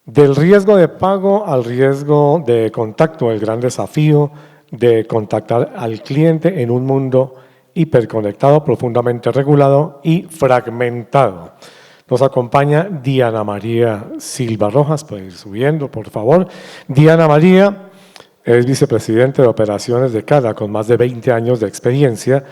Del riesgo de pago al riesgo de contacto, el gran desafío de contactar al cliente en un mundo hiperconectado, profundamente regulado y fragmentado. Nos acompaña Diana María Silva Rojas, puede ir subiendo, por favor. Diana María es vicepresidente de operaciones de Cala, con más de 20 años de experiencia,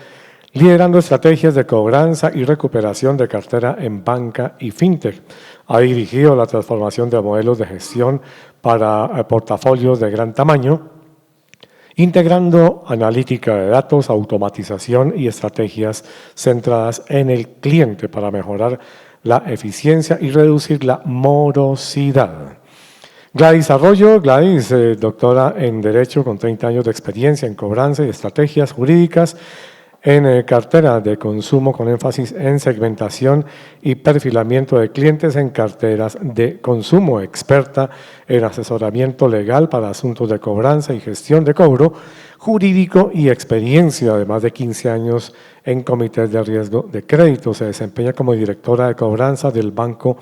liderando estrategias de cobranza y recuperación de cartera en banca y fintech. Ha dirigido la transformación de modelos de gestión para portafolios de gran tamaño, integrando analítica de datos, automatización y estrategias centradas en el cliente para mejorar la eficiencia y reducir la morosidad. Gladys Arroyo, Gladys, doctora en Derecho con 30 años de experiencia en cobranza y estrategias jurídicas en cartera de consumo con énfasis en segmentación y perfilamiento de clientes en carteras de consumo, experta en asesoramiento legal para asuntos de cobranza y gestión de cobro, jurídico y experiencia de más de 15 años en comités de riesgo de crédito. Se desempeña como directora de cobranza del Banco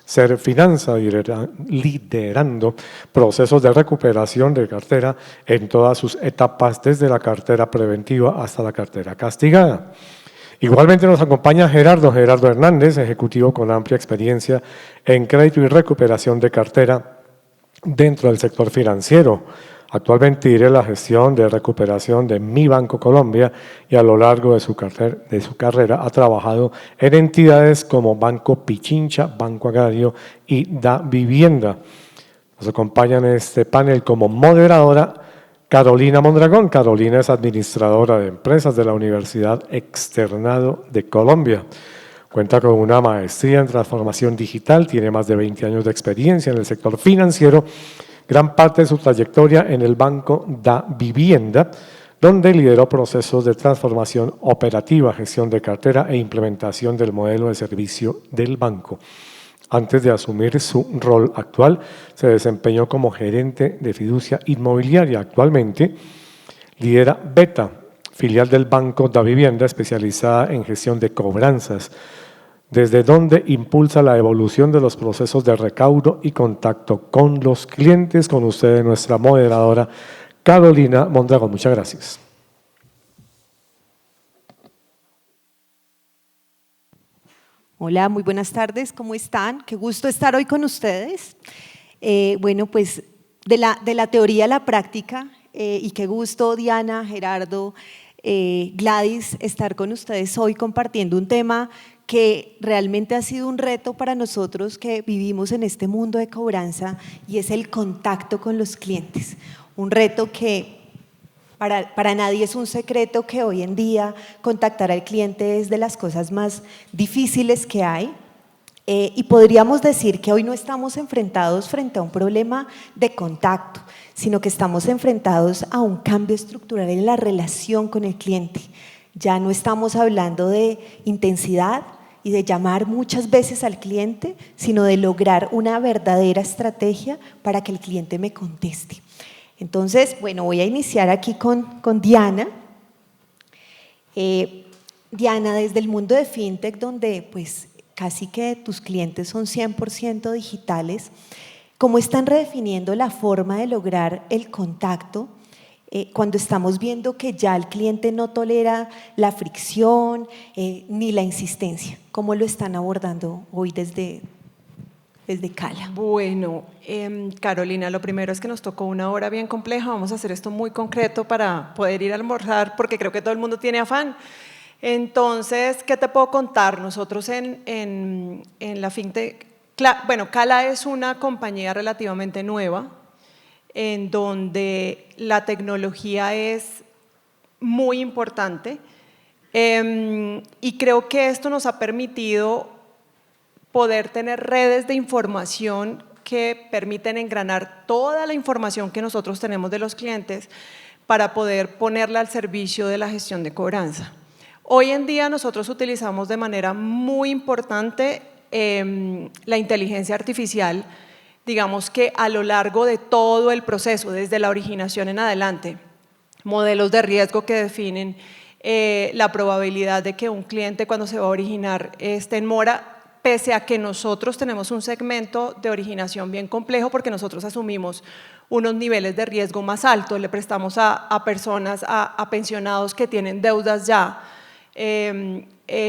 Serfinanza, liderando procesos de recuperación de cartera en todas sus etapas, desde la cartera preventiva hasta la cartera castigada. Igualmente nos acompaña Gerardo Hernández, ejecutivo con amplia experiencia en crédito y recuperación de cartera dentro del sector financiero. Actualmente dirige la gestión de recuperación de Mi Banco Colombia y a lo largo de su carrera ha trabajado en entidades como Banco Pichincha, Banco Agrario y Da Vivienda. Nos acompaña en este panel como moderadora Carolina Mondragón. Carolina es administradora de empresas de la Universidad Externado de Colombia. Cuenta con una maestría en transformación digital, tiene más de 20 años de experiencia en el sector financiero, gran parte de su trayectoria en el Banco Da Vivienda, donde lideró procesos de transformación operativa, gestión de cartera e implementación del modelo de servicio del banco. Antes de asumir su rol actual, se desempeñó como gerente de fiducia inmobiliaria. Actualmente lidera Beta, filial del Banco Da Vivienda, especializada en gestión de cobranzas, desde donde impulsa la evolución de los procesos de recaudo y contacto con los clientes. Con ustedes, nuestra moderadora Carolina Mondragón. Muchas gracias. Hola, muy buenas tardes, ¿cómo están? Qué gusto estar hoy con ustedes. Bueno, pues de la teoría a la práctica, y qué gusto, Diana, Gerardo, Gladys, estar con ustedes hoy compartiendo un tema que realmente ha sido un reto para nosotros que vivimos en este mundo de cobranza, y es el contacto con los clientes. Un reto que para nadie es un secreto que hoy en día contactar al cliente es de las cosas más difíciles que hay. Y podríamos decir que hoy no estamos enfrentados frente a un problema de contacto, sino que estamos enfrentados a un cambio estructural en la relación con el cliente. Ya no estamos hablando de intensidad y de llamar muchas veces al cliente, sino de lograr una verdadera estrategia para que el cliente me conteste. Entonces, bueno, voy a iniciar aquí con Diana. Diana, desde el mundo de fintech, donde pues casi que tus clientes son 100% digitales, ¿cómo están redefiniendo la forma de lograr el contacto cuando estamos viendo que ya el cliente no tolera la fricción ni la insistencia? ¿Cómo lo están abordando hoy desde Cala? Bueno, Carolina, lo primero es que nos tocó una hora bien compleja. Vamos a hacer esto muy concreto para poder ir a almorzar, porque creo que todo el mundo tiene afán. Entonces, ¿qué te puedo contar? Nosotros en la fintech, bueno, Cala es una compañía relativamente nueva, en donde la tecnología es muy importante, y creo que esto nos ha permitido poder tener redes de información que permiten engranar toda la información que nosotros tenemos de los clientes para poder ponerla al servicio de la gestión de cobranza. Hoy en día nosotros utilizamos de manera muy importante la inteligencia artificial, digamos que a lo largo de todo el proceso, desde la originación en adelante, modelos de riesgo que definen la probabilidad de que un cliente, cuando se va a originar, esté en mora, pese a que nosotros tenemos un segmento de originación bien complejo porque nosotros asumimos unos niveles de riesgo más altos, le prestamos a personas, a pensionados que tienen deudas ya.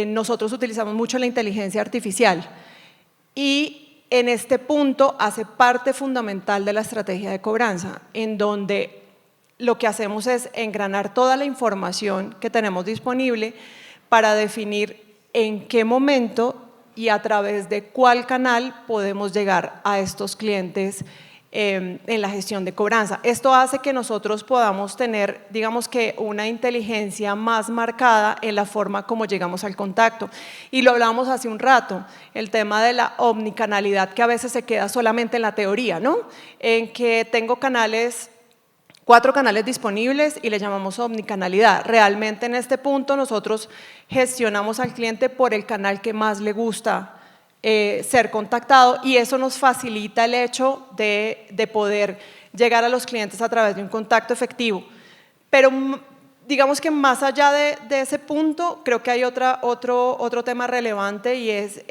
Nosotros utilizamos mucho la inteligencia artificial y en este punto hace parte fundamental de la estrategia de cobranza, en donde lo que hacemos es engranar toda la información que tenemos disponible para definir en qué momento y a través de cuál canal podemos llegar a estos clientes en la gestión de cobranza. Esto hace que nosotros podamos tener, digamos que una inteligencia más marcada en la forma como llegamos al contacto. Y lo hablábamos hace un rato, el tema de la omnicanalidad que a veces se queda solamente en la teoría, ¿no? En que tengo 4 canales disponibles y le llamamos omnicanalidad. Realmente en este punto nosotros gestionamos al cliente por el canal que más le gusta ser contactado y eso nos facilita el hecho de poder llegar a los clientes a través de un contacto efectivo. Pero digamos que más allá de ese punto, creo que hay otro tema relevante y es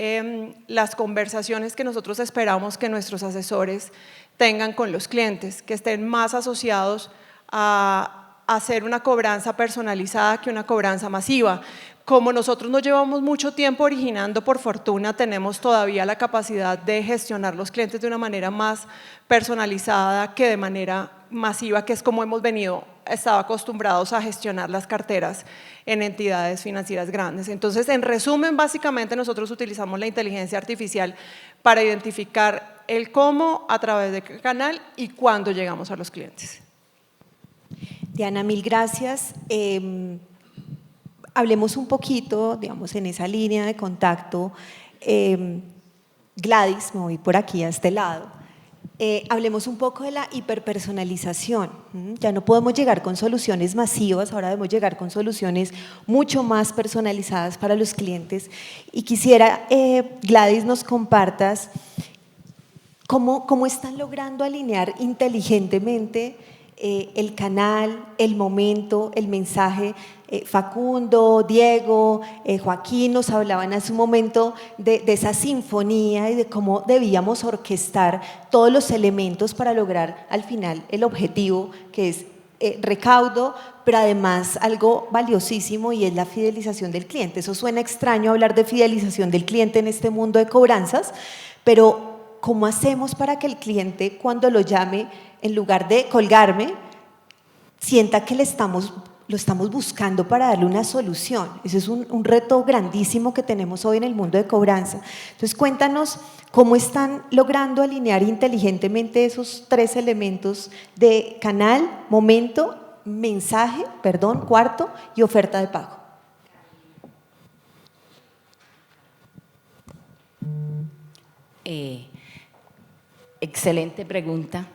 las conversaciones que nosotros esperamos que nuestros asesores tengan con los clientes, que estén más asociados a hacer una cobranza personalizada que una cobranza masiva. Como nosotros no llevamos mucho tiempo originando, por fortuna tenemos todavía la capacidad de gestionar los clientes de una manera más personalizada que de manera masiva, que es como hemos estado acostumbrados a gestionar las carteras en entidades financieras grandes. Entonces, en resumen, básicamente nosotros utilizamos la inteligencia artificial para identificar el cómo, a través de qué canal y cuándo llegamos a los clientes. Diana, mil gracias. Hablemos un poquito, digamos, en esa línea de contacto. Gladys, me voy por aquí a este lado. Hablemos un poco de la hiperpersonalización. Ya no podemos llegar con soluciones masivas, ahora debemos llegar con soluciones mucho más personalizadas para los clientes. Y quisiera, Gladys, nos compartas cómo están logrando alinear inteligentemente el canal, el momento, el mensaje. Facundo, Diego, Joaquín nos hablaban hace un momento de esa sinfonía y de cómo debíamos orquestar todos los elementos para lograr al final el objetivo, que es recaudo, pero además algo valiosísimo y es la fidelización del cliente. Eso suena extraño hablar de fidelización del cliente en este mundo de cobranzas, pero ¿cómo hacemos para que el cliente, cuando lo llame, en lugar de colgarme, sienta que lo estamos buscando para darle una solución? Ese es un reto grandísimo que tenemos hoy en el mundo de cobranza. Entonces, cuéntanos cómo están logrando alinear inteligentemente esos 3 elementos de canal, momento, mensaje, cuarto, y oferta de pago. Excelente pregunta.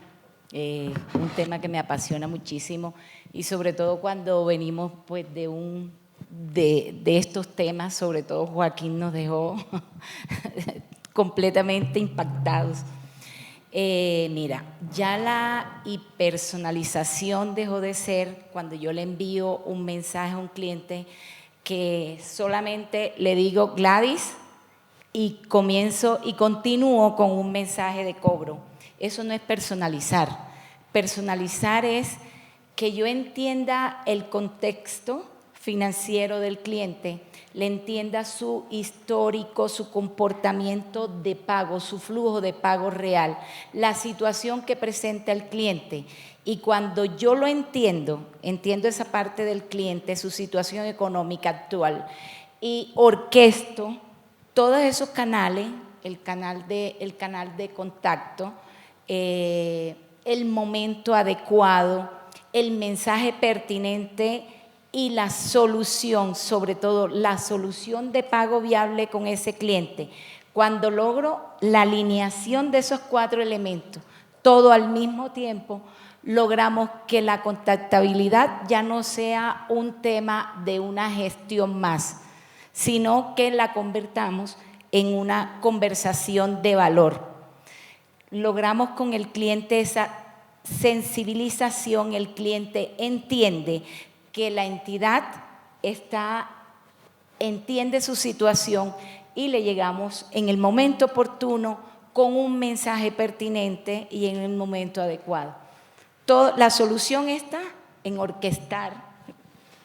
Un tema que me apasiona muchísimo y sobre todo cuando venimos pues de estos temas, sobre todo Joaquín nos dejó completamente impactados. Mira, ya la hipersonalización dejó de ser cuando yo le envío un mensaje a un cliente que solamente le digo Gladys y comienzo y continúo con un mensaje de cobro. Eso no es personalizar. Personalizar es que yo entienda el contexto financiero del cliente, le entienda su histórico, su comportamiento de pago, su flujo de pago real, la situación que presenta el cliente. Y cuando yo lo entiendo esa parte del cliente, su situación económica actual, y orquesto todos esos canales, el canal de contacto, el momento adecuado, el mensaje pertinente y la solución, sobre todo la solución de pago viable con ese cliente. Cuando logro la alineación de esos 4 elementos, todo al mismo tiempo, logramos que la contactabilidad ya no sea un tema de una gestión más, sino que la convertamos en una conversación de valor. Logramos con el cliente esa sensibilización, el cliente entiende que la entidad entiende su situación y le llegamos en el momento oportuno con un mensaje pertinente y en el momento adecuado. La solución está en orquestar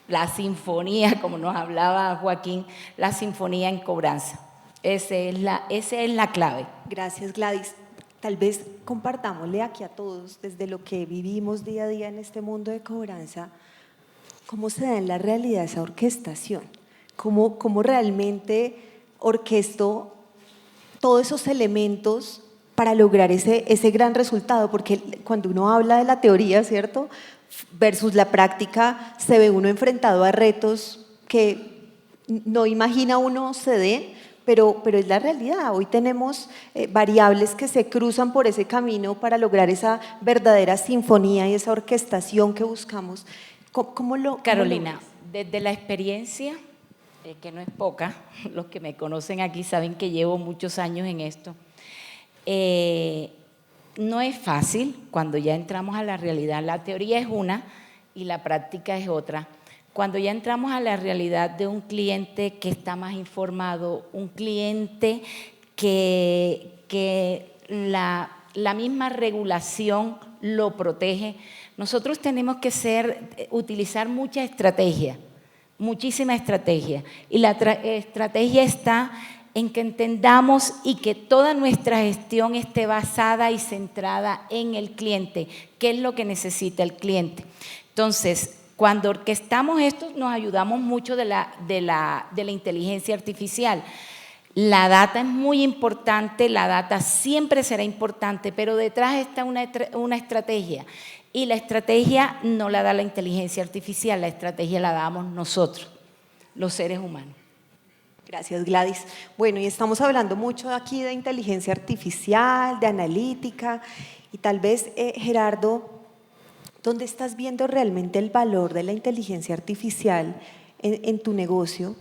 la sinfonía, como nos hablaba Joaquín, la sinfonía en cobranza. Esa es la clave. Gracias, Gladys. Tal vez compartámosle aquí a todos, desde lo que vivimos día a día en este mundo de cobranza, cómo se da en la realidad esa orquestación, cómo realmente orquestó todos esos elementos para lograr ese gran resultado, porque cuando uno habla de la teoría, ¿cierto?, versus la práctica, se ve uno enfrentado a retos que no imagina uno se den, pero es la realidad. Hoy tenemos variables que se cruzan por ese camino para lograr esa verdadera sinfonía y esa orquestación que buscamos. Carolina, desde la experiencia, que no es poca, los que me conocen aquí saben que llevo muchos años en esto, no es fácil cuando ya entramos a la realidad. La teoría es una y la práctica es otra. Cuando ya entramos a la realidad de un cliente que está más informado, un cliente que la misma regulación lo protege, nosotros tenemos que utilizar mucha estrategia, muchísima estrategia. Y la estrategia está en que entendamos y que toda nuestra gestión esté basada y centrada en el cliente, qué es lo que necesita el cliente. Entonces, cuando orquestamos esto, nos ayudamos mucho de la inteligencia artificial. La data es muy importante, la data siempre será importante, pero detrás está una estrategia. Y la estrategia no la da la inteligencia artificial, la estrategia la damos nosotros, los seres humanos. Gracias, Gladys. Bueno, y estamos hablando mucho aquí de inteligencia artificial, de analítica, y tal vez, Gerardo, ¿dónde estás viendo realmente el valor de la inteligencia artificial en tu negocio?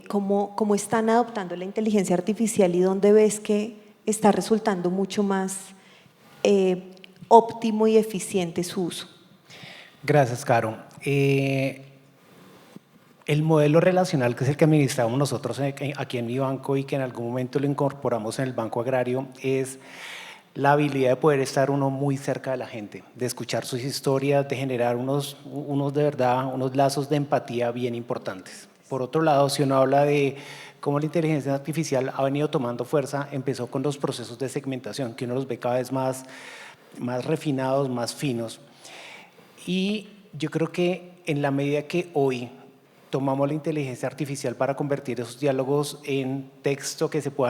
¿Cómo están adoptando la inteligencia artificial y dónde ves que está resultando mucho más óptimo y eficiente su uso? Gracias, Caro. El modelo relacional, que es el que administramos nosotros aquí en mi banco y que en algún momento lo incorporamos en el Banco Agrario, es la habilidad de poder estar uno muy cerca de la gente, de escuchar sus historias, de generar unos de verdad, unos lazos de empatía bien importantes. Por otro lado, si uno habla de cómo la inteligencia artificial ha venido tomando fuerza, empezó con los procesos de segmentación, que uno los ve cada vez más refinados, más finos. Y yo creo que en la medida que hoy tomamos la inteligencia artificial para convertir esos diálogos en texto que se pueda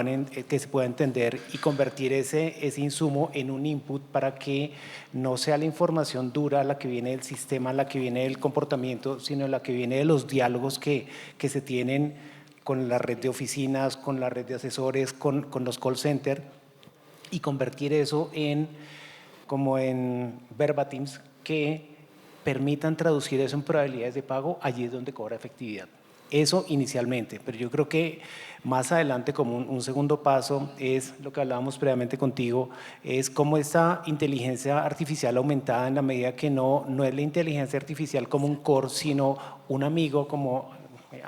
entender y convertir ese insumo en un input para que no sea la información dura la que viene del sistema, la que viene del comportamiento, sino la que viene de los diálogos que se tienen con la red de oficinas, con la red de asesores, con los call centers, y convertir eso como en verbatims que permitan traducir eso en probabilidades de pago, allí es donde cobra efectividad. Eso inicialmente, pero yo creo que más adelante, como un segundo paso, es lo que hablábamos previamente contigo, es cómo esta inteligencia artificial aumentada, en la medida que no es la inteligencia artificial como un core, sino un amigo, como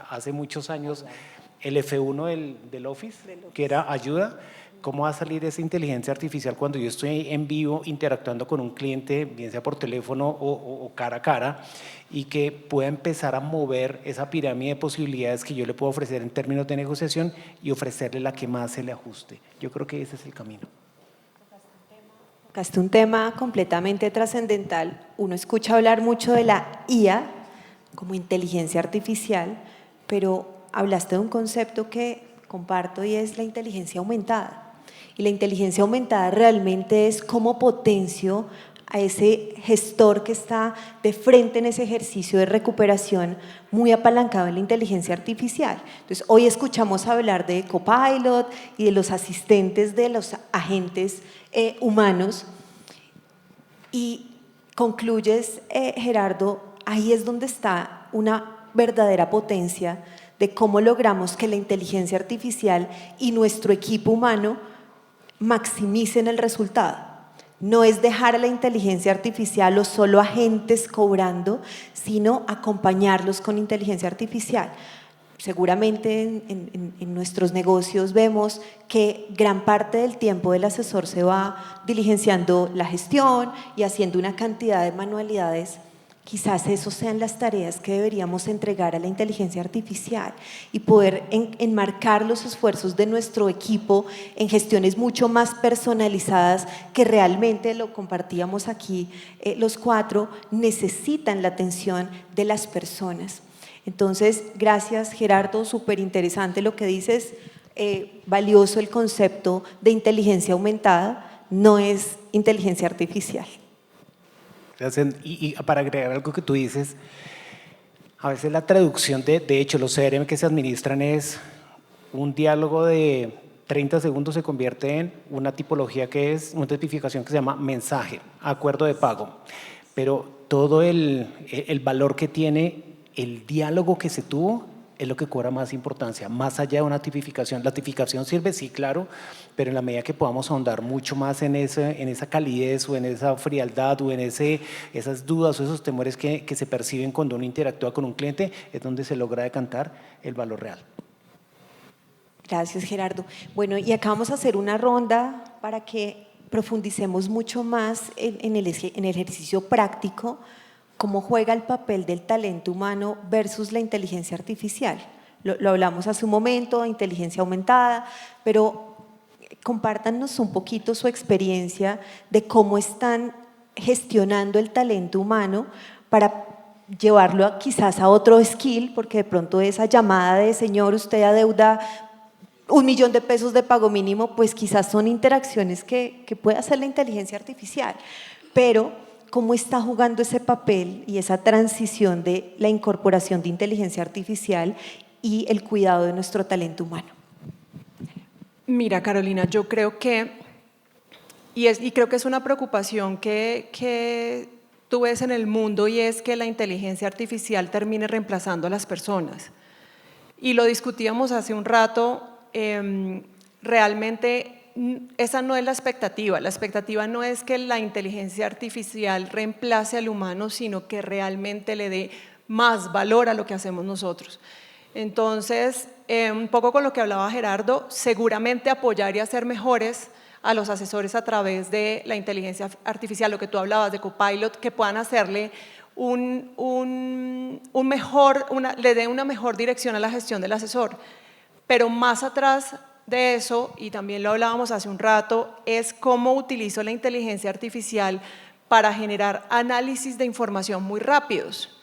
hace muchos años el F1 del Office, que era ayuda. ¿Cómo va a salir esa inteligencia artificial cuando yo estoy en vivo interactuando con un cliente, bien sea por teléfono o cara a cara, y que pueda empezar a mover esa pirámide de posibilidades que yo le puedo ofrecer en términos de negociación y ofrecerle la que más se le ajuste? Yo creo que ese es el camino. Tocaste un tema completamente trascendental. Uno escucha hablar mucho de la IA como inteligencia artificial, pero hablaste de un concepto que comparto y es la inteligencia aumentada. Y la inteligencia aumentada realmente es cómo potencio a ese gestor que está de frente en ese ejercicio de recuperación muy apalancado en la inteligencia artificial. Entonces, hoy escuchamos hablar de Copilot y de los asistentes de los agentes humanos y concluyes, Gerardo, ahí es donde está una verdadera potencia de cómo logramos que la inteligencia artificial y nuestro equipo humano maximicen el resultado. No es dejar a la inteligencia artificial o solo agentes cobrando, sino acompañarlos con inteligencia artificial. seguramente en nuestros negocios vemos que gran parte del tiempo del asesor se va diligenciando la gestión y haciendo una cantidad de manualidades. Quizás esas sean las tareas que deberíamos entregar a la inteligencia artificial y poder enmarcar los esfuerzos de nuestro equipo en gestiones mucho más personalizadas que realmente, lo compartíamos aquí los cuatro, necesitan la atención de las personas. Entonces, gracias Gerardo, súper interesante lo que dices, valioso el concepto de inteligencia aumentada, no es inteligencia artificial. Y para agregar algo que tú dices, a veces la traducción, de hecho, los CRM que se administran es un diálogo de 30 segundos se convierte en una tipología que es una tipificación que se llama mensaje, acuerdo de pago. Pero todo el valor que tiene el diálogo que se tuvo es lo que cobra más importancia, más allá de una tipificación. La tipificación sirve, sí, claro, pero en la medida que podamos ahondar mucho más en esa calidez o en esa frialdad o en esas dudas o esos temores que se perciben cuando uno interactúa con un cliente, es donde se logra decantar el valor real. Gracias, Gerardo. Bueno, y acá vamos a hacer una ronda para que profundicemos mucho más en el ejercicio práctico, cómo juega el papel del talento humano versus la inteligencia artificial. Lo hablamos hace un momento, inteligencia aumentada, pero compártanos un poquito su experiencia de cómo están gestionando el talento humano para llevarlo quizás a otro skill, porque de pronto esa llamada de señor, usted adeuda $1.000.000 de pago mínimo, pues quizás son interacciones que puede hacer la inteligencia artificial, pero ¿cómo está jugando ese papel y esa transición de la incorporación de inteligencia artificial y el cuidado de nuestro talento humano? Mira, Carolina, yo creo que, y creo que es una preocupación que tú ves en el mundo, y es que la inteligencia artificial termine reemplazando a las personas. Y lo discutíamos hace un rato, realmente esa no es la expectativa no es que la inteligencia artificial reemplace al humano, sino que realmente le dé más valor a lo que hacemos nosotros. Entonces, un poco con lo que hablaba Gerardo, seguramente apoyar y hacer mejores a los asesores a través de la inteligencia artificial, lo que tú hablabas de Copilot, que puedan hacerle le den una mejor dirección a la gestión del asesor. Pero más atrás de eso, y también lo hablábamos hace un rato, es cómo utilizo la inteligencia artificial para generar análisis de información muy rápidos,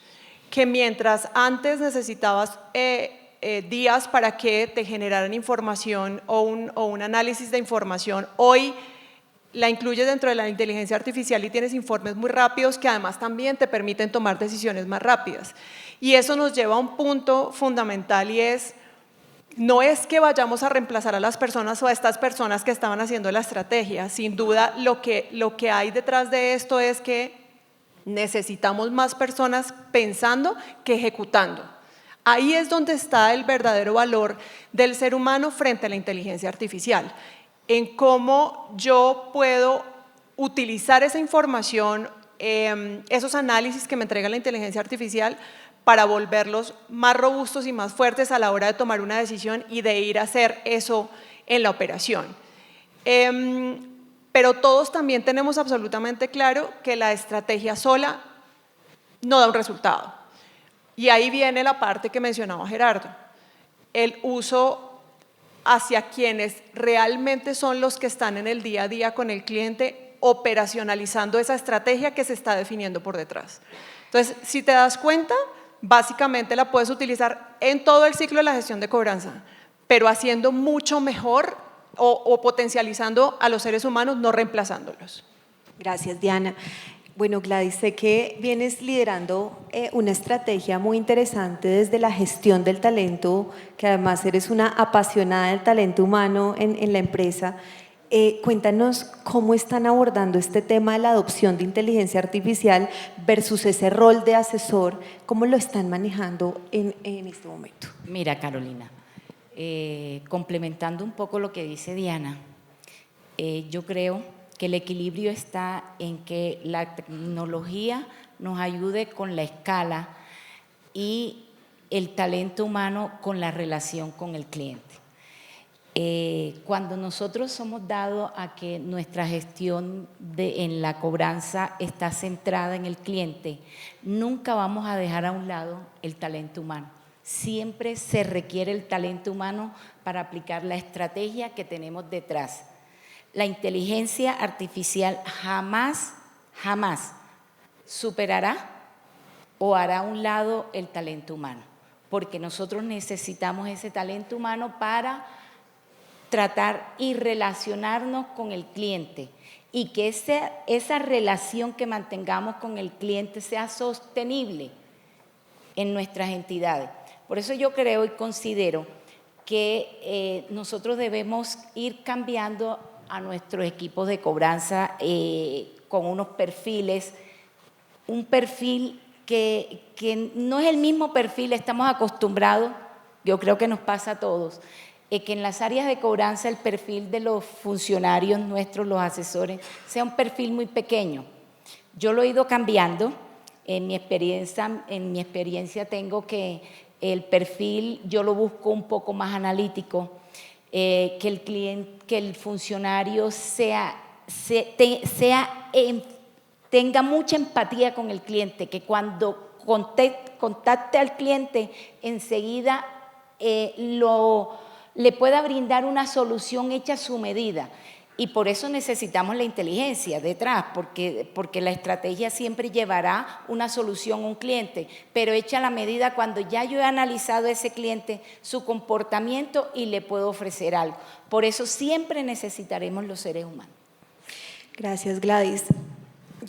que mientras antes necesitabas días para que te generaran información o un análisis de información, hoy la incluyes dentro de la inteligencia artificial y tienes informes muy rápidos que además también te permiten tomar decisiones más rápidas. Y eso nos lleva a un punto fundamental, y es, no es que vayamos a reemplazar a las personas o a estas personas que estaban haciendo la estrategia. Sin duda, lo que hay detrás de esto es que necesitamos más personas pensando que ejecutando. Ahí es donde está el verdadero valor del ser humano frente a la inteligencia artificial, en cómo yo puedo utilizar esa información, esos análisis que me entrega la inteligencia artificial, para volverlos más robustos y más fuertes a la hora de tomar una decisión y de ir a hacer eso en la operación. Pero todos también tenemos absolutamente claro que la estrategia sola no da un resultado. Y ahí viene la parte que mencionaba Gerardo, el uso hacia quienes realmente son los que están en el día a día con el cliente, operacionalizando esa estrategia que se está definiendo por detrás. Entonces, si te das cuenta, básicamente la puedes utilizar en todo el ciclo de la gestión de cobranza, pero haciendo mucho mejor o potencializando a los seres humanos, no reemplazándolos. Gracias, Diana. Bueno, Gladys, sé que vienes liderando una estrategia muy interesante desde la gestión del talento, que además eres una apasionada del talento humano en la empresa. Cuéntanos cómo están abordando este tema de la adopción de inteligencia artificial versus ese rol de asesor, cómo lo están manejando en este momento. Mira, Carolina, complementando un poco lo que dice Diana, yo creo que el equilibrio está en que la tecnología nos ayude con la escala y el talento humano con la relación con el cliente. Cuando nosotros somos dados a que nuestra gestión en la cobranza está centrada en el cliente, nunca vamos a dejar a un lado el talento humano. Siempre se requiere el talento humano para aplicar la estrategia que tenemos detrás. La inteligencia artificial jamás superará o hará a un lado el talento humano, porque nosotros necesitamos ese talento humano para tratar y relacionarnos con el cliente y que esa relación que mantengamos con el cliente sea sostenible en nuestras entidades. Por eso yo creo y considero que nosotros debemos ir cambiando a nuestros equipos de cobranza con unos perfiles, un perfil que no es el mismo perfil, estamos acostumbrados, yo creo que nos pasa a todos, que en las áreas de cobranza el perfil de los funcionarios nuestros, los asesores, sea un perfil muy pequeño. Yo lo he ido cambiando, en mi experiencia tengo que el perfil yo lo busco un poco más analítico, que el funcionario tenga mucha empatía con el cliente, que cuando contacte al cliente enseguida le pueda brindar una solución hecha a su medida. Y por eso necesitamos la inteligencia detrás, porque la estrategia siempre llevará una solución a un cliente, pero hecha a la medida cuando ya yo he analizado a ese cliente, su comportamiento y le puedo ofrecer algo. Por eso siempre necesitaremos los seres humanos. Gracias, Gladys.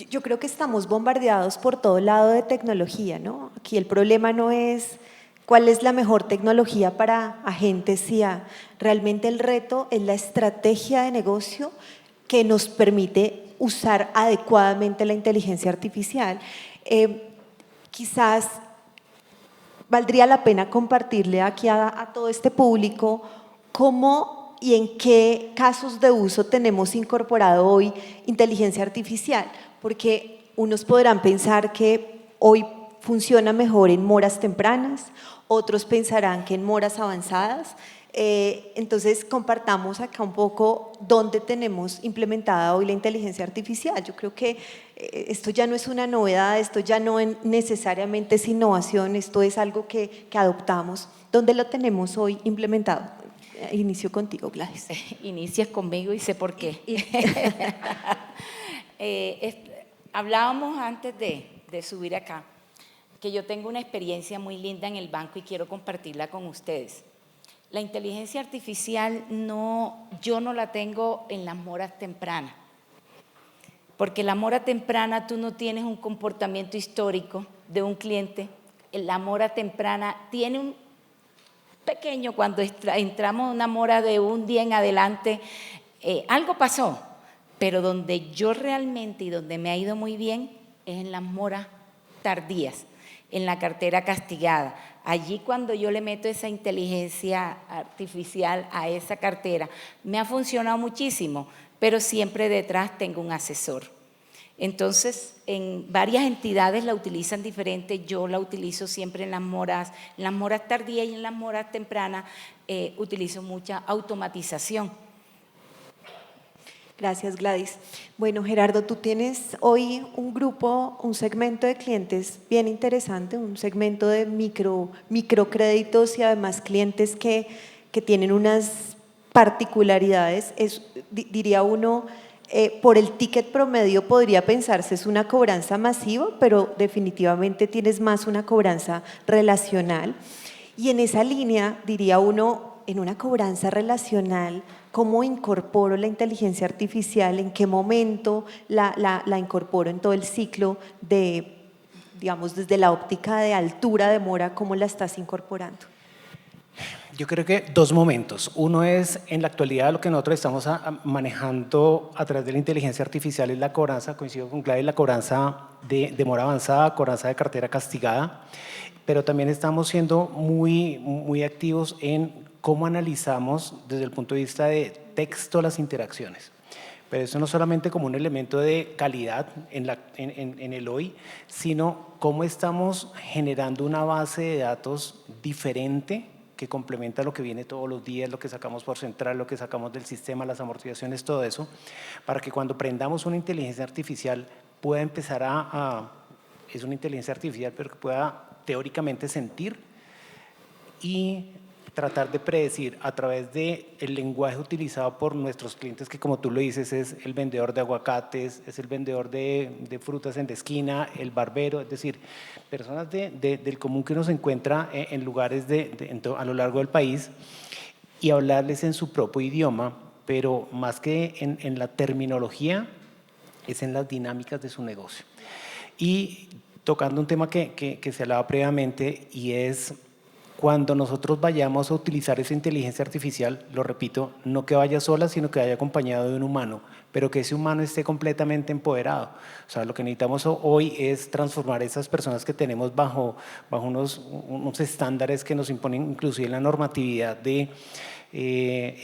Yo creo que estamos bombardeados por todo lado de tecnología, ¿no? Aquí el problema no es cuál es la mejor tecnología para agentes CIA. Realmente el reto es la estrategia de negocio que nos permite usar adecuadamente la inteligencia artificial. Quizás valdría la pena compartirle aquí a todo este público cómo y en qué casos de uso tenemos incorporado hoy inteligencia artificial, porque unos podrán pensar que hoy funciona mejor en moras tempranas, otros pensarán que en moras avanzadas. Entonces compartamos acá un poco dónde tenemos implementada hoy la inteligencia artificial. Yo creo que esto ya no es una novedad, esto ya no necesariamente es innovación, esto es algo que adoptamos. ¿Dónde lo tenemos hoy implementado? Inicio contigo, Gladys. Inicias conmigo y sé por qué. Hablábamos antes de subir acá que yo tengo una experiencia muy linda en el banco y quiero compartirla con ustedes. La inteligencia artificial yo no la tengo en las moras tempranas, porque en la mora temprana tú no tienes un comportamiento histórico de un cliente. En la mora temprana tiene un pequeño, cuando entramos en una mora de un día en adelante, algo pasó, pero donde yo realmente y donde me ha ido muy bien es en las moras tardías, en la cartera castigada. Allí cuando yo le meto esa inteligencia artificial a esa cartera, me ha funcionado muchísimo, pero siempre detrás tengo un asesor. Entonces, en varias entidades la utilizan diferente, yo la utilizo siempre en las moras tardías y en las moras tempranas utilizo mucha automatización. Gracias, Gladys. Bueno, Gerardo, tú tienes hoy un grupo, un segmento de clientes bien interesante, un segmento de microcréditos y además clientes que tienen unas particularidades. Diría uno, por el ticket promedio podría pensarse es una cobranza masiva, pero definitivamente tienes más una cobranza relacional. Y en esa línea, diría uno, en una cobranza relacional, ¿cómo incorporo la inteligencia artificial? ¿En qué momento la incorporo en todo el ciclo digamos, desde la óptica de altura de mora, cómo la estás incorporando? Yo creo que dos momentos. Uno es, en la actualidad, lo que nosotros estamos manejando a través de la inteligencia artificial es la cobranza, coincido con Gladys, la cobranza de mora avanzada, cobranza de cartera castigada, pero también estamos siendo muy activos en cómo analizamos desde el punto de vista de texto las interacciones. pero eso no solamente como un elemento de calidad en el hoy, sino cómo estamos generando una base de datos diferente que complementa lo que viene todos los días, lo que sacamos por central, lo que sacamos del sistema, las amortizaciones, todo eso, para que cuando prendamos una inteligencia artificial pueda empezar es una inteligencia artificial, pero que pueda teóricamente sentir y tratar de predecir a través del lenguaje utilizado por nuestros clientes, que como tú lo dices, es el vendedor de aguacates, es el vendedor de frutas en la esquina, el barbero, es decir, personas del común que uno se encuentra en lugares a lo largo del país, y hablarles en su propio idioma, pero más que en la terminología, es en las dinámicas de su negocio. Y tocando un tema que se hablaba previamente, y es cuando nosotros vayamos a utilizar esa inteligencia artificial, lo repito, no que vaya sola, sino que vaya acompañado de un humano, pero que ese humano esté completamente empoderado. O sea, lo que necesitamos hoy es transformar a esas personas que tenemos bajo unos estándares que nos imponen inclusive la normatividad de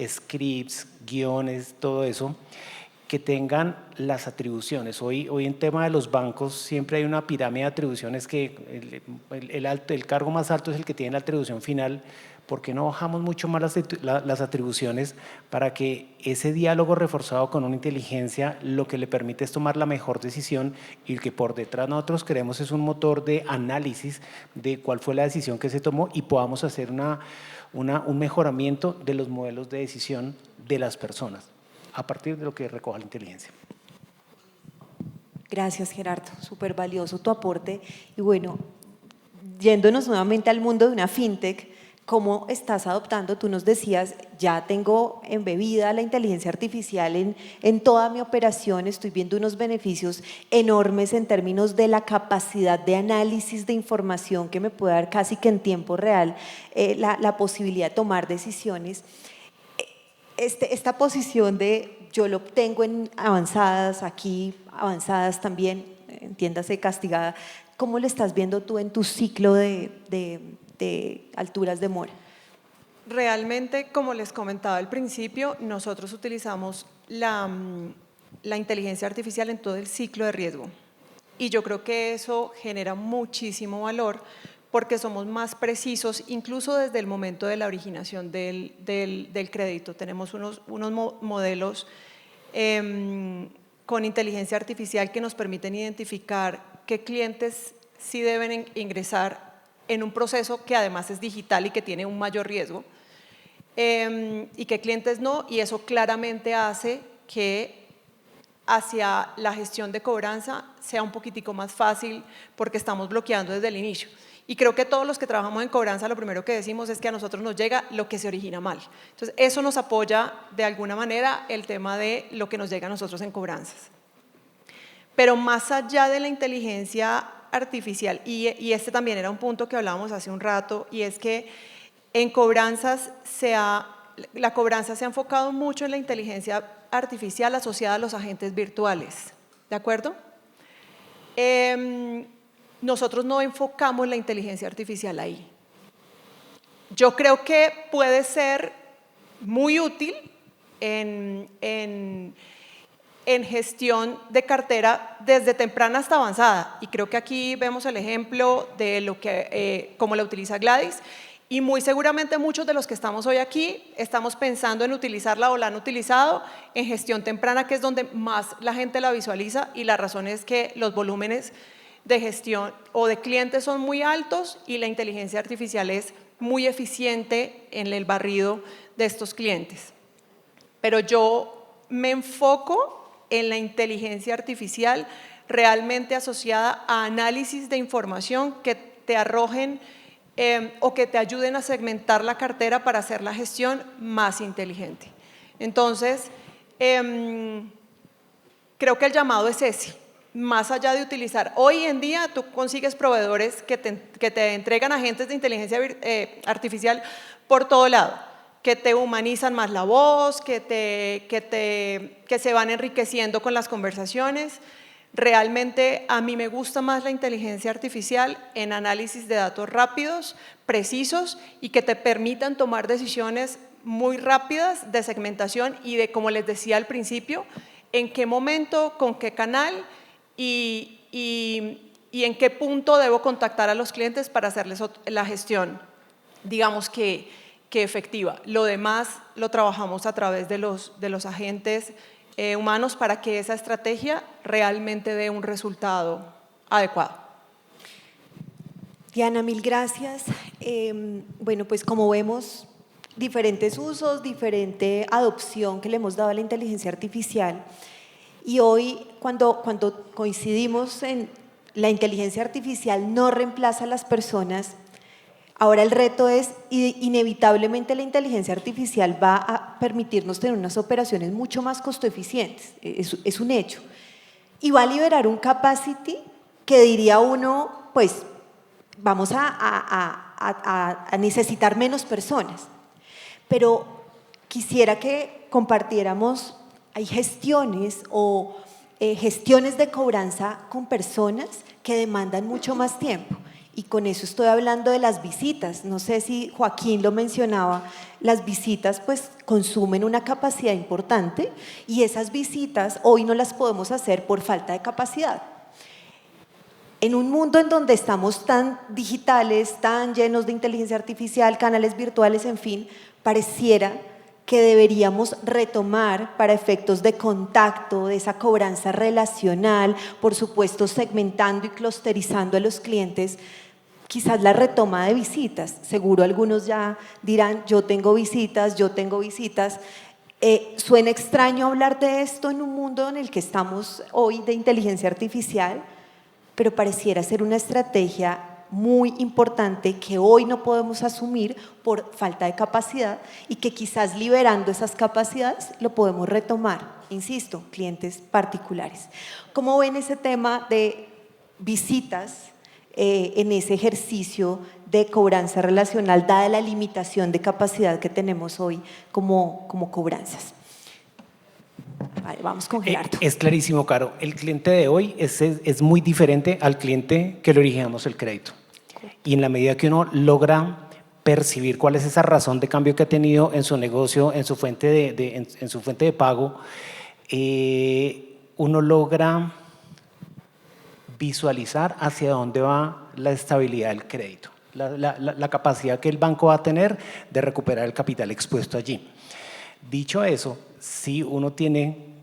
scripts, guiones, todo eso, que tengan las atribuciones. Hoy en tema de los bancos siempre hay una pirámide de atribuciones que el cargo más alto es el que tiene la atribución final. ¿Por qué no bajamos mucho más las atribuciones para que ese diálogo reforzado con una inteligencia lo que le permite es tomar la mejor decisión, y que por detrás nosotros queremos es un motor de análisis de cuál fue la decisión que se tomó y podamos hacer un mejoramiento de los modelos de decisión de las personas a partir de lo que recoja la inteligencia? Gracias, Gerardo, súper valioso tu aporte. Y bueno, yéndonos nuevamente al mundo de una fintech, ¿cómo estás adoptando? Tú nos decías, ya tengo embebida la inteligencia artificial en toda mi operación, estoy viendo unos beneficios enormes en términos de la capacidad de análisis de información que me puede dar casi que en tiempo real la posibilidad de tomar decisiones. Esta posición de yo lo obtengo en avanzadas, aquí avanzadas también, entiéndase castigada, ¿cómo lo estás viendo tú en tu ciclo de alturas de mora? Realmente, como les comentaba al principio, nosotros utilizamos la inteligencia artificial en todo el ciclo de riesgo, y yo creo que eso genera muchísimo valor porque somos más precisos incluso desde el momento de la originación del crédito. Tenemos unos modelos con inteligencia artificial que nos permiten identificar qué clientes sí deben ingresar en un proceso que además es digital y que tiene un mayor riesgo, y qué clientes no, y eso claramente hace que hacia la gestión de cobranza sea un poquitico más fácil porque estamos bloqueando desde el inicio. Y creo que todos los que trabajamos en cobranza lo primero que decimos es que a nosotros nos llega lo que se origina mal. Entonces eso nos apoya de alguna manera el tema de lo que nos llega a nosotros en cobranzas. Pero más allá de la inteligencia artificial, y este también era un punto que hablábamos hace un rato, y es que en cobranzas la cobranza se ha enfocado mucho en la inteligencia artificial asociada a los agentes virtuales, ¿de acuerdo? Nosotros no enfocamos la inteligencia artificial ahí. Yo creo que puede ser muy útil en gestión de cartera desde temprana hasta avanzada, y creo que aquí vemos el ejemplo de cómo la utiliza Gladys, y muy seguramente muchos de los que estamos hoy aquí estamos pensando en utilizarla o la han utilizado en gestión temprana, que es donde más la gente la visualiza, y la razón es que los volúmenes de gestión o de clientes son muy altos y la inteligencia artificial es muy eficiente en el barrido de estos clientes. Pero yo me enfoco en la inteligencia artificial realmente asociada a análisis de información que te arrojen o que te ayuden a segmentar la cartera para hacer la gestión más inteligente. Entonces, creo que el llamado es ese. Más allá de utilizar, hoy en día tú consigues proveedores que te entregan agentes de inteligencia artificial por todo lado, que te humanizan más la voz, que se van enriqueciendo con las conversaciones. Realmente a mí me gusta más la inteligencia artificial en análisis de datos rápidos, precisos, y que te permitan tomar decisiones muy rápidas de segmentación y de, como les decía al principio, en qué momento, con qué canal y en qué punto debo contactar a los clientes para hacerles la gestión, digamos que efectiva. Lo demás lo trabajamos a través de los agentes humanos para que esa estrategia realmente dé un resultado adecuado. Diana, mil gracias. Bueno, pues como vemos, diferentes usos, diferente adopción que le hemos dado a la inteligencia artificial. Y hoy, cuando coincidimos en la inteligencia artificial no reemplaza a las personas, ahora el reto es, inevitablemente la inteligencia artificial va a permitirnos tener unas operaciones mucho más costo eficientes, es un hecho. Y va a liberar un capacity que diría uno, pues vamos a necesitar menos personas. Pero quisiera que compartiéramos, hay gestiones o gestiones de cobranza con personas que demandan mucho más tiempo. Y con eso estoy hablando de las visitas. No sé si Joaquín lo mencionaba, las visitas pues consumen una capacidad importante y esas visitas hoy no las podemos hacer por falta de capacidad. En un mundo en donde estamos tan digitales, tan llenos de inteligencia artificial, canales virtuales, en fin, pareciera que deberíamos retomar para efectos de contacto, de esa cobranza relacional, por supuesto segmentando y clusterizando a los clientes, quizás la retoma de visitas. Seguro algunos ya dirán, yo tengo visitas. Suena extraño hablar de esto en un mundo en el que estamos hoy de inteligencia artificial, pero pareciera ser una estrategia muy importante que hoy no podemos asumir por falta de capacidad y que quizás liberando esas capacidades lo podemos retomar. Insisto, clientes particulares. ¿Cómo ven ese tema de visitas en ese ejercicio de cobranza relacional, dada la limitación de capacidad que tenemos hoy como cobranzas? Vale, vamos con Gerardo. Es clarísimo, Caro. El cliente de hoy es muy diferente al cliente que le originamos el crédito. Y en la medida que uno logra percibir cuál es esa razón de cambio que ha tenido en su negocio, en su fuente de pago, uno logra visualizar hacia dónde va la estabilidad del crédito, la capacidad que el banco va a tener de recuperar el capital expuesto allí. Dicho eso, si uno tiene,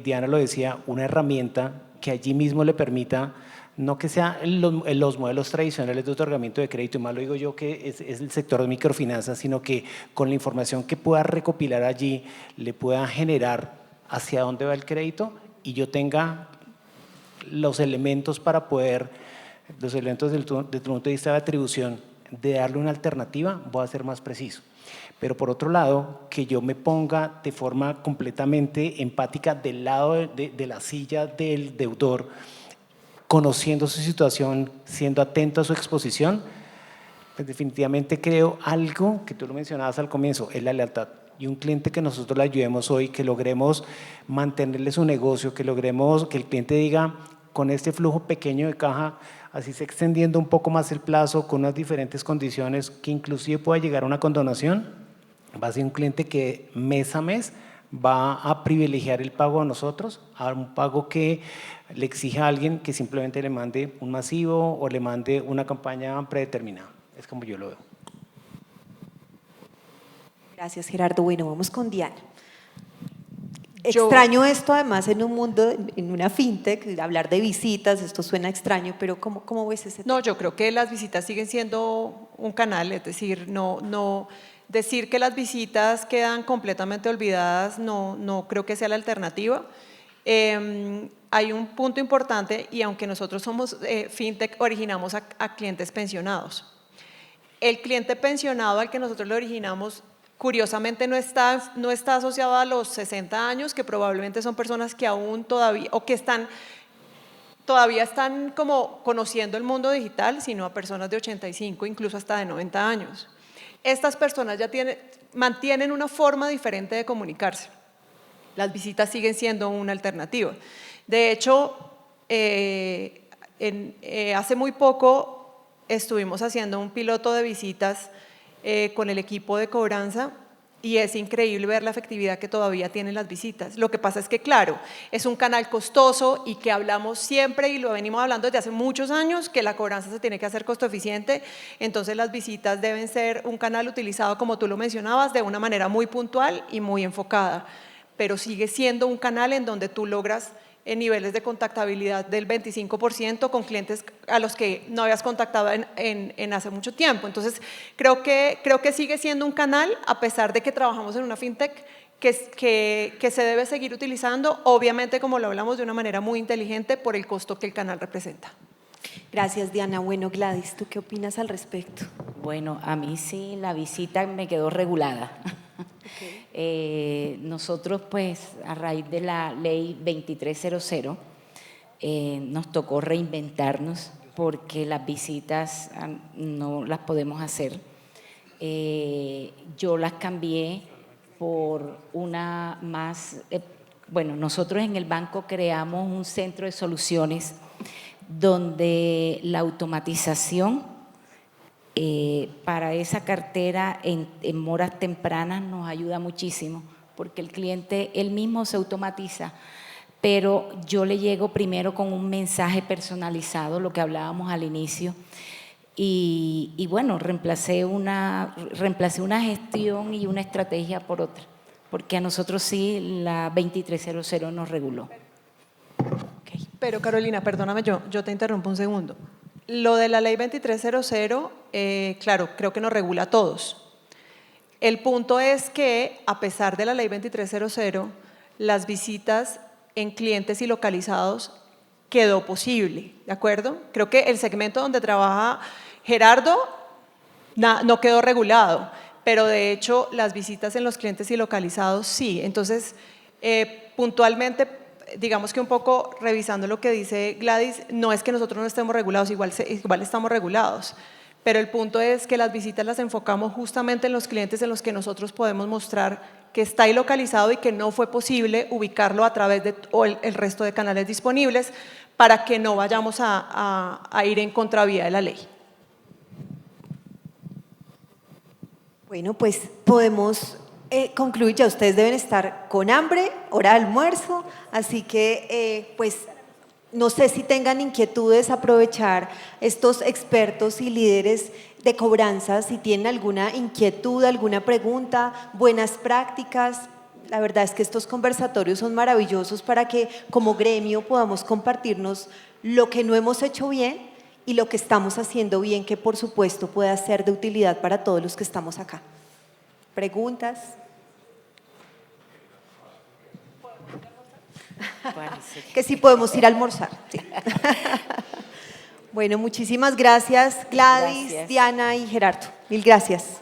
Diana lo decía, una herramienta que allí mismo le permita, no que sean los modelos tradicionales de otorgamiento de crédito, y más lo digo yo que es el sector de microfinanzas, sino que con la información que pueda recopilar allí le pueda generar hacia dónde va el crédito y yo tenga los elementos para poder, los elementos desde el punto de vista de atribución, de darle una alternativa, voy a ser más preciso. Pero por otro lado, que yo me ponga de forma completamente empática del lado de la silla del deudor, conociendo su situación, siendo atento a su exposición, pues definitivamente creo algo que tú lo mencionabas al comienzo, es la lealtad. Y un cliente que nosotros le ayudemos hoy, que logremos mantenerle su negocio, que logremos que el cliente diga, con este flujo pequeño de caja, así se extendiendo un poco más el plazo, con unas diferentes condiciones, que inclusive pueda llegar a una condonación, va a ser un cliente que mes a mes va a privilegiar el pago a nosotros, a un pago que le exija a alguien que simplemente le mande un masivo o le mande una campaña predeterminada. Es como yo lo veo. Gracias, Gerardo. Bueno, vamos con Diana. Extraño esto además en un mundo, en una fintech, hablar de visitas, esto suena extraño, pero ¿cómo ves ese tema? No, yo creo que las visitas siguen siendo un canal, es decir, no decir que las visitas quedan completamente olvidadas, no creo que sea la alternativa. Hay un punto importante y aunque nosotros somos fintech, originamos a clientes pensionados. El cliente pensionado al que nosotros le originamos curiosamente no está asociado a los 60 años, que probablemente son personas que aún todavía, o que todavía están como conociendo el mundo digital, sino a personas de 85, incluso hasta de 90 años. Estas personas ya mantienen una forma diferente de comunicarse. Las visitas siguen siendo una alternativa. De hecho, hace muy poco estuvimos haciendo un piloto de visitas con el equipo de cobranza y es increíble ver la efectividad que todavía tienen las visitas. Lo que pasa es que, claro, es un canal costoso y que hablamos siempre y lo venimos hablando desde hace muchos años, que la cobranza se tiene que hacer costo eficiente, entonces las visitas deben ser un canal utilizado, como tú lo mencionabas, de una manera muy puntual y muy enfocada, pero sigue siendo un canal en donde tú logras niveles de contactabilidad del 25% con clientes a los que no habías contactado en hace mucho tiempo. Entonces, creo que sigue siendo un canal, a pesar de que trabajamos en una fintech, que se debe seguir utilizando, obviamente, como lo hablamos, de una manera muy inteligente por el costo que el canal representa. Gracias, Diana. Bueno, Gladys, ¿tú qué opinas al respecto? Bueno, a mí sí la visita me quedó regulada. Nosotros, pues, a raíz de la ley 2300, nos tocó reinventarnos porque las visitas no las podemos hacer. Yo las cambié por una más… bueno, nosotros en el banco creamos un centro de soluciones donde la automatización para esa cartera en horas tempranas nos ayuda muchísimo, porque el cliente él mismo se automatiza, pero yo le llego primero con un mensaje personalizado, lo que hablábamos al inicio, y bueno, reemplacé una gestión y una estrategia por otra, porque a nosotros sí la 2300 nos reguló. Okay. Pero Carolina, perdóname, yo te interrumpo un segundo. Lo de la ley 2300, claro, creo que nos regula a todos. El punto es que, a pesar de la ley 2300, las visitas en clientes y localizados quedó posible, ¿de acuerdo? Creo que el segmento donde trabaja Gerardo no quedó regulado, pero de hecho las visitas en los clientes y localizados sí. Entonces, puntualmente, digamos que un poco revisando lo que dice Gladys, no es que nosotros no estemos regulados, igual estamos regulados, pero el punto es que las visitas las enfocamos justamente en los clientes en los que nosotros podemos mostrar que está ahí localizado y que no fue posible ubicarlo a través de el resto de canales disponibles para que no vayamos a ir en contravía de la ley. Bueno, pues podemos concluir, ya ustedes deben estar con hambre, hora de almuerzo, así que pues no sé si tengan inquietudes, aprovechar estos expertos y líderes de cobranza, si tienen alguna inquietud, alguna pregunta, buenas prácticas. La verdad es que estos conversatorios son maravillosos para que como gremio podamos compartirnos lo que no hemos hecho bien y lo que estamos haciendo bien, que por supuesto pueda ser de utilidad para todos los que estamos acá. ¿Preguntas? Que sí podemos ir a almorzar. Sí. Bueno, muchísimas gracias, Gladys, Gracias. Diana y Gerardo. Mil gracias.